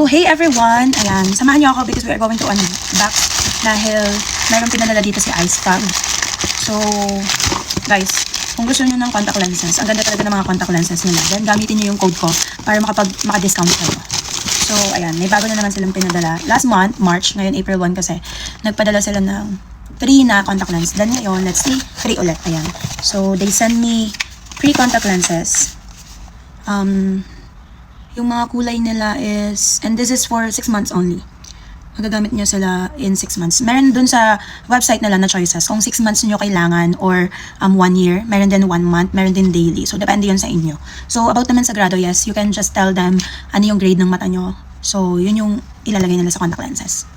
hey everyone! Ayan, samahan niyo ako because we are going to unbox dahil meron pinadala dito si Ice Fab. So, guys, kung gusto niyo ng contact lenses, ang ganda talaga ng mga contact lenses nila. Then, gamitin niyo yung code ko para maka-discount kayo. So, ayan, may bago na naman silang pinadala. Last month, March, ngayon April 1 kasi, nagpadala sila ng 3 na contact lens. Then ngayon, let's see, 3 ulit. Ayan. So, they send me 3 contact lenses. Yung mga kulay nila is, and this is for 6 months only. Magagamit nyo sila in 6 months. Meron dun sa website nila na choices kung 6 months nyo kailangan or 1 year. Meron din 1 month, meron din daily. So, depende yun sa inyo. So, about naman sa grado, yes, you can just tell them ano yung grade ng mata nyo. So, yun yung ilalagay nila sa contact lenses.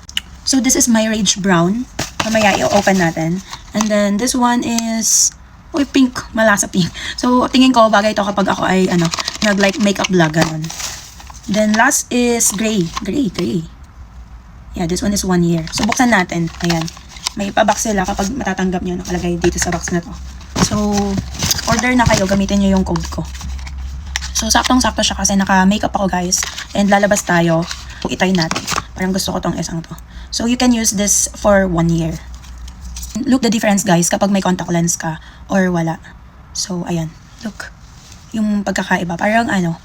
So, this is my Rage Brown. Mamaya, i-open natin. And then, this one is, uy, pink. Malasa pink. So, tingin ko, bagay ito kapag ako ay, nag-like makeup vlog, ganun. Then, last is gray. Gray. Yeah, this one is 1 year. So, buksan natin. Ayan. May pa-box sila kapag matatanggap nyo. Nakalagay dito sa box na to. So, order na kayo. Gamitin nyo yung code ko. So, saktong-sakto siya kasi naka-makeup ako, guys. And lalabas tayo. Itry natin. Parang gusto ko tong isang to. So, you can use this for 1 year. Look the difference, guys, kapag may contact lens ka or wala. So, ayan. Look. Yung pagkakaiba.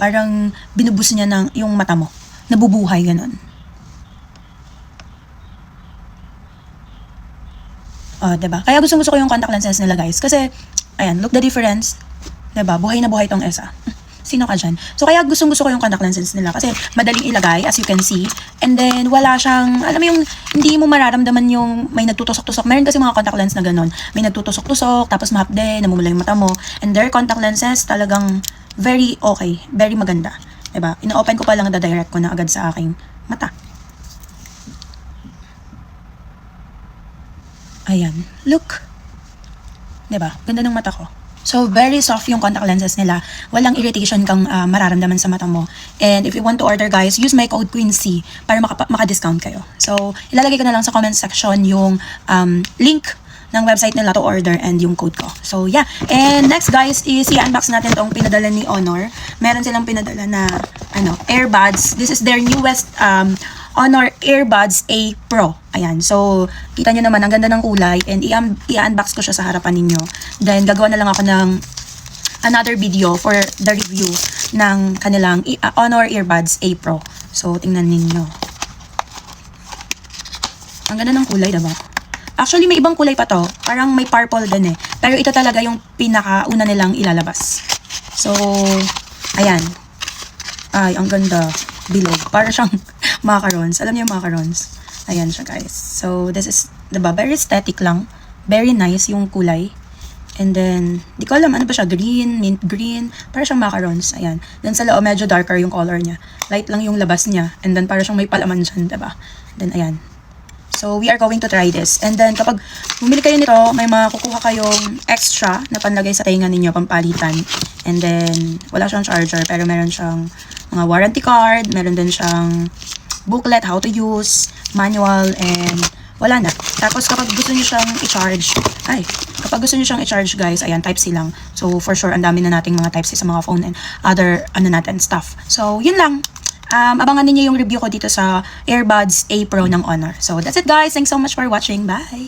Parang binubus niya ng yung mata mo. Nabubuhay, ganun. Diba? Kaya gusto ko yung contact lenses nila, guys. Kasi, ayan, look the difference. Diba? Buhay na buhay tong isa. Sino ka dyan? So, kaya gusto ko yung contact lenses nila. Kasi, madaling ilagay, as you can see. And then, wala siyang, alam mo yung, hindi mo mararamdaman yung may nagtutusok-tusok. Meron kasi mga contact lens na ganun. May nagtutusok-tusok, tapos mahapde, namumula yung mata mo. And their contact lenses, talagang very okay. Very maganda. Diba? Ina-open ko pa lang, direct ko na agad sa aking mata. Ayan. Look. Diba? Ganda ng mata ko. So, very soft yung contact lenses nila. Walang irritation kang mararamdaman sa mata mo. And if you want to order, guys, use my code QUEENC para maka-discount kayo. So, ilalagay ko na lang sa comment section yung link ng website nila to order and yung code ko. So, yeah. And next, guys, is i-unbox natin tong pinadala ni Honor. Meron silang pinadala na earbuds. This is their newest Honor Earbuds A Pro. Ayan. So, kita nyo naman, ang ganda ng kulay. And i-unbox ko siya sa harapan ninyo. Then, gagawa na lang ako ng another video for the review ng kanilang Honor Earbuds A Pro. So, tingnan ninyo. Ang ganda ng kulay, diba? Actually, may ibang kulay pa to. Parang may purple din eh. Pero ito talaga yung pinakauna nilang ilalabas. So, ayan. Ay, ang ganda. Bilog. Para siyang macarons. Alam niyo yung macarons? Ayan siya, guys. So, this is, diba? Very aesthetic lang. Very nice yung kulay. And then, di ko alam, ano ba siya? Green, mint green. Para siyang macarons. Ayan. Then sa loob, medyo darker yung color niya. Light lang yung labas niya. And then, para siyang may palaman dyan, diba? Then, ayan. So, we are going to try this. And then, kapag bumili kayo nito, may makukuha kayong extra na panlagay sa tenga ninyo, pampalitan. And then, wala siyang charger, pero meron siyang mga warranty card, meron din siyang booklet, how to use, manual, and wala na. Tapos, kapag gusto niyo siyang i-charge, guys, ayan, Type-C lang. So, for sure, ang dami na nating mga Type-C sa mga phone and other, stuff. So, yun lang. Abangan niyo yung review ko dito sa Earbuds A Pro ng Honor. So, that's it, guys. Thanks so much for watching. Bye!